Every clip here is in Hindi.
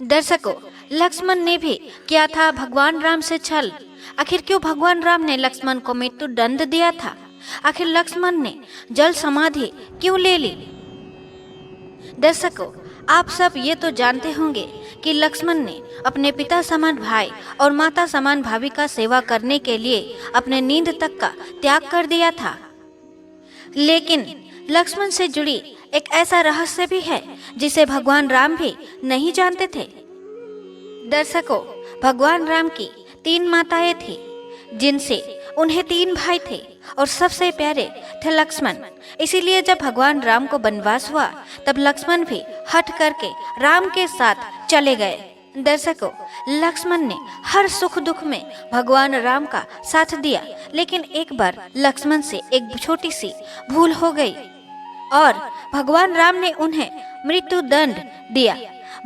दर्शकों, लक्ष्मण ने भी किया था भगवान राम से छल। आखिर क्यों भगवान राम ने लक्ष्मण को मृत्यु दंड दिया था? आखिर लक्ष्मण ने जल समाधि क्यों ले ली? दर्शकों, आप सब ये तो जानते होंगे कि लक्ष्मण ने अपने पिता समान भाई और माता समान भाभी का सेवा करने के लिए अपने नींद तक का त्याग कर दिया था। लेकिन लक्ष्मण से जुड़ी एक ऐसा रहस्य भी है जिसे भगवान राम भी नहीं जानते थे। दर्शकों, भगवान राम की 3 माताएं थी, जिनसे उन्हें 3 भाई थे और सबसे प्यारे थे लक्ष्मण। इसीलिए जब भगवान राम को वनवास हुआ तब लक्ष्मण भी हट करके राम के साथ चले गए। दर्शकों, लक्ष्मण ने हर सुख दुख में भगवान राम का साथ दिया, लेकिन एक बार लक्ष्मण से एक छोटी सी भूल हो गई और भगवान राम ने उन्हें मृत्यु दंड दिया।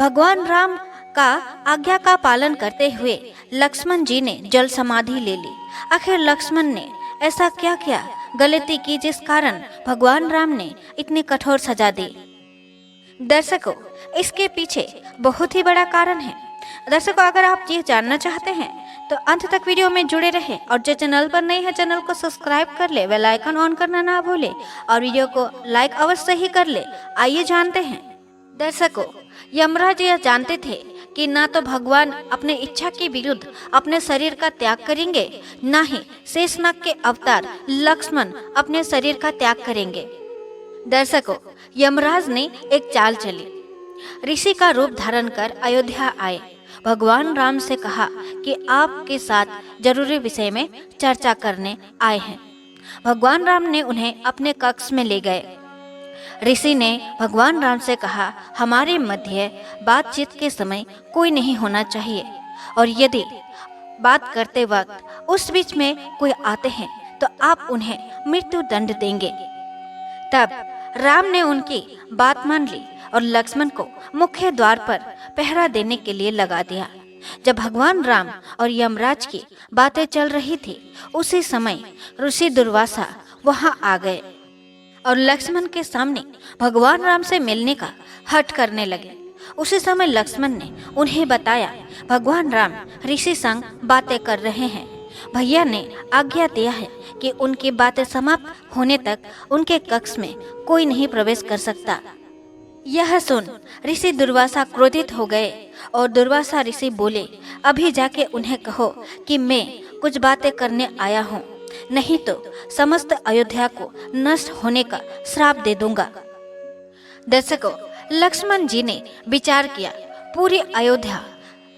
भगवान राम का आज्ञा का पालन करते हुए लक्ष्मण जी ने जल समाधि ले ली। आखिर लक्ष्मण ने ऐसा क्या क्या गलती की जिस कारण भगवान राम ने इतनी कठोर सजा दी? दर्शकों, इसके पीछे बहुत ही बड़ा कारण है। दर्शकों, अगर आप ये जानना चाहते हैं तो अंत तक वीडियो में जुड़े रहें और जो चैनल पर नए हैं चैनल को सब्सक्राइब कर ले, बेल आइकन ऑन करना ना भूले और वीडियो को लाइक अवश्य ही कर ले। आइए जानते हैं। दर्शकों, यमराज यह जानते थे कि ना तो भगवान अपने इच्छा के विरुद्ध अपने शरीर का त्याग करेंगे, ना ही शेषनाग के अवतार लक्ष्मण अपने शरीर का त्याग करेंगे। दर्शकों, यमराज ने एक चाल चली। ऋषि का रूप धारण कर अयोध्या आए। भगवान राम से कहा कि आपके साथ जरूरी विषय में चर्चा करने आए हैं। भगवान राम ने उन्हें अपने कक्ष में ले गए। ऋषि ने भगवान राम से कहा, हमारे मध्य बातचीत के समय कोई नहीं होना चाहिए और यदि बात करते वक्त उस बीच में कोई आते हैं तो आप उन्हें मृत्यु दंड देंगे। तब राम ने उनकी बात मान ली और लक्ष्मण को मुख्य द्वार पर पहरा देने के लिए लगा दिया। जब भगवान राम और यमराज की बातें चल रही थी, उसी समय ऋषि दुर्वासा वहां आ गए और लक्ष्मण के सामने भगवान राम से मिलने का हठ करने लगे। उसी समय लक्ष्मण ने उन्हें बताया, भगवान राम ऋषि संग बातें कर रहे हैं। भैया ने आज्ञा दिया है कि उनकी बातें समाप्त होने तक उनके कक्ष में कोई नहीं प्रवेश कर सकता। यह सुन ऋषि दुर्वासा क्रोधित हो गए और दुर्वासा ऋषि बोले, अभी जाके उन्हें कहो कि मैं कुछ बातें करने आया हूँ, नहीं तो समस्त अयोध्या को नष्ट होने का श्राप दे दूंगा। दर्शकों, लक्ष्मण जी ने विचार किया, पूरी अयोध्या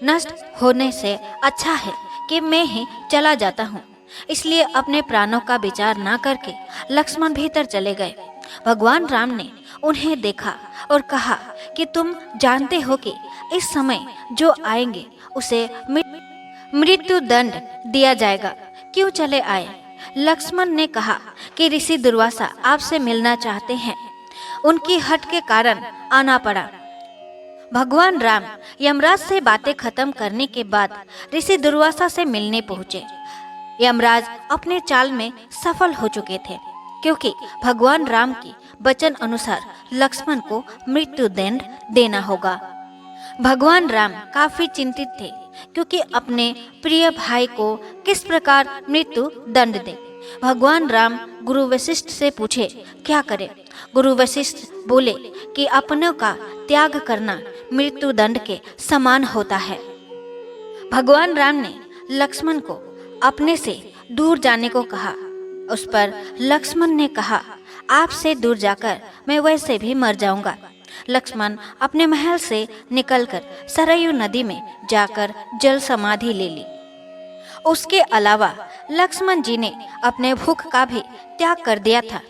नष्ट होने से अच्छा है कि मैं ही चला जाता हूँ। इसलिए अपने प्राणों का विचार ना करके लक्ष्मण भीतर चले गए। भगवान राम ने उन्हें देखा और कहा कि तुम जानते हो कि इस समय जो आएंगे उसे मृत्यु दंड दिया जाएगा, क्यों चले आए? लक्ष्मण ने कहा कि ऋषि दुर्वासा आपसे मिलना चाहते हैं, उनकी हट के कारण आना पड़ा। भगवान राम यमराज से बातें खत्म करने के बाद ऋषि दुर्वासा से मिलने पहुंचे। यमराज अपने चाल में सफल हो चुके थे, क्योंकि भगवान राम की वचन अनुसार लक्ष्मण को मृत्यु दंड देना होगा। भगवान राम काफी चिंतित थे, क्योंकि अपने प्रिय भाई को किस प्रकार मृत्यु दंड दें। भगवान राम गुरु वशिष्ठ से पूछे, क्या करें? गुरु वशिष्ठ बोले कि अपनों का त्याग करना मृत्यु दंड के समान होता है। भगवान राम ने लक्ष्मण को अपने से दूर जाने को कहा। उस पर लक्ष्मण ने कहा, आपसे दूर जाकर मैं वैसे भी मर जाऊंगा। लक्ष्मण अपने महल से निकलकर सरयू नदी में जाकर जल समाधि ले ली। उसके अलावा लक्ष्मण जी ने अपने भूख का भी त्याग कर दिया था।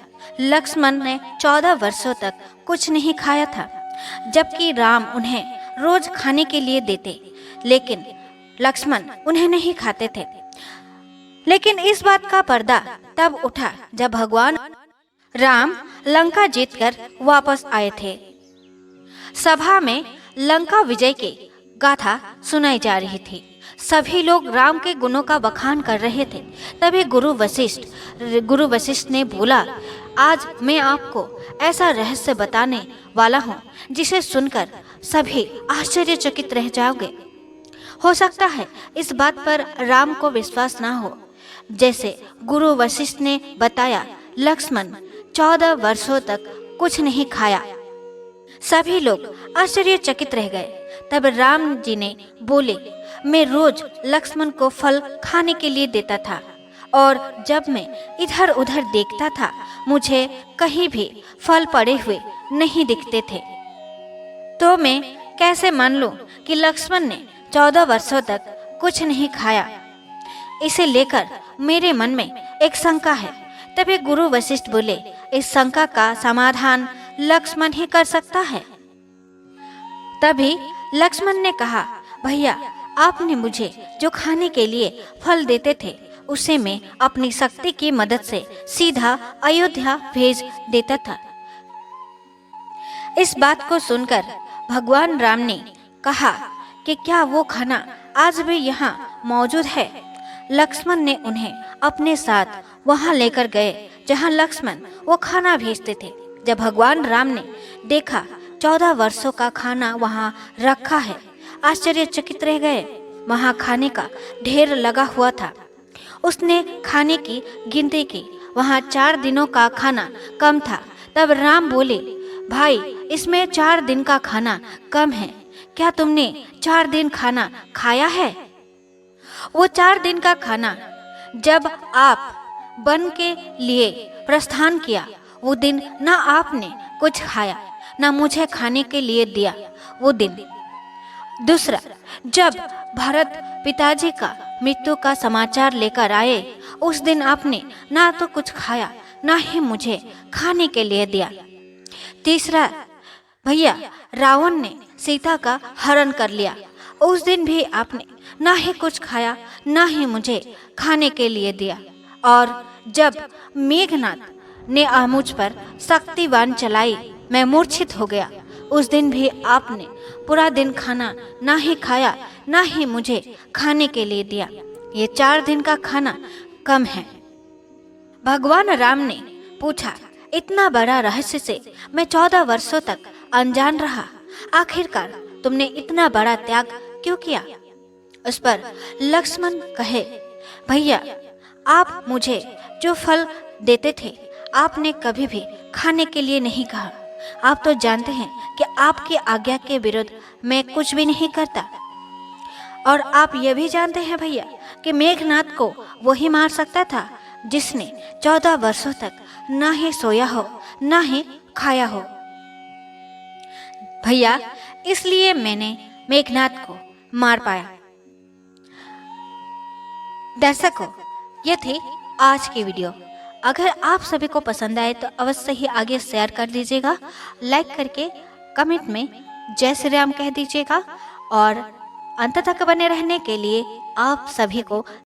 लक्ष्मण ने 14 वर्षों तक कुछ नहीं खाया था, जबकि राम उन्हें रोज खाने के लिए देते, लेकिन लक्ष्मण उन्हें नहीं खाते थे। लेकिन इस बात का पर्दा तब उठा जब भगवान राम लंका जीतकर वापस आए थे। सभा में लंका विजय की गाथा सुनाई जा रही थी। सभी लोग राम के गुणों का बखान कर रहे थे। तभी गुरु वशिष्ठ ने बोला, आज मैं आपको ऐसा रहस्य बताने वाला हूँ जिसे सुनकर सभी आश्चर्यचकित रह जाओगे। हो सकता है इस बात पर राम को विश्वास ना हो। जैसे गुरु वशिष्ठ ने बताया, लक्ष्मण 14 वर्षों तक कुछ नहीं खाया। सभी लोग आश्चर्यचकित रह गए। तब राम जी ने बोले, मैं रोज लक्ष्मण को फल खाने के लिए देता था, और जब मैं इधर उधर देखता था मुझे कहीं भी फल पड़े हुए नहीं दिखते थे। तो मैं कैसे मान लूं कि लक्ष्मण ने 14 वर्षों तक कुछ नहीं खाया। इसे लेकर मेरे मन में एक शंका है। तभी गुरु वशिष्ठ बोले, इस शंका का समाधान लक्ष्मण ही कर सकता है। तभी लक्ष्मण ने कहा, भैया आपने मुझे जो खाने के लिए फल देते थे उसे मैं अपनी शक्ति की मदद से सीधा अयोध्या भेज देता था। इस बात को सुनकर भगवान राम ने कहा कि क्या वो खाना आज भी यहाँ मौजूद है। लक्ष्मण ने उन्हें अपने साथ वहां लेकर गए जहां लक्ष्मण वो खाना भेजते थे। जब भगवान राम ने देखा 14 वर्षों का खाना वहां रखा है, आश्चर्यचकित रह गए। वहां खाने का ढेर लगा हुआ था। उसने खाने की गिनती की, वहां 4 दिनों का खाना कम था। तब राम बोले, भाई इसमें 4 दिन का खाना कम है, क्या तुमने 4 दिन खाना खाया है? वो 4 दिन का खाना जब आप वन के लिए प्रस्थान किया, वो दिन ना आपने कुछ खाया ना मुझे खाने के लिए दिया वो दिन। दूसरा, जब भरत पिताजी का मृत्यु का समाचार लेकर आए, उस दिन आपने ना तो कुछ खाया ना ही मुझे खाने के लिए दिया। तीसरा, भैया रावण ने सीता का हरण कर लिया, उस दिन भी आपने ना ही कुछ खाया ना ही मुझे खाने के लिए दिया। और जब मेघनाथ ने मुझ पर शक्तिवान चलाई, मैं मूर्छित हो गया, उस दिन भी आपने पूरा दिन खाना ना ही खाया ना ही मुझे खाने के लिए दिया। ये 4 दिन का खाना कम है। भगवान राम ने पूछा, इतना बड़ा रहस्य से मैं 14 वर्षों तक अनजान रहा, आखिरकार तुमने इतना बड़ा त्याग क्यों किया? उस पर लक्ष्मण कहे, भैया आप मुझे जो फल देते थे आपने कभी भी खाने के लिए नहीं कहा। आप तो जानते हैं कि आपकी आज्ञा के विरुद्ध मैं कुछ भी नहीं करता। और आप ये भी जानते हैं भैया कि मेघनाथ को वही मार सकता था जिसने 14 वर्षों तक ना ही सोया हो ना ही खाया हो। भैया इसलिए मैंने मेघनाथ को मार पाया। दर्शकों, ये थी आज की वीडियो। अगर आप सभी को पसंद आए तो अवश्य ही आगे शेयर कर दीजिएगा, लाइक करके कमेंट में जय श्री राम कह दीजिएगा, और अंत तक बने रहने के लिए आप सभी को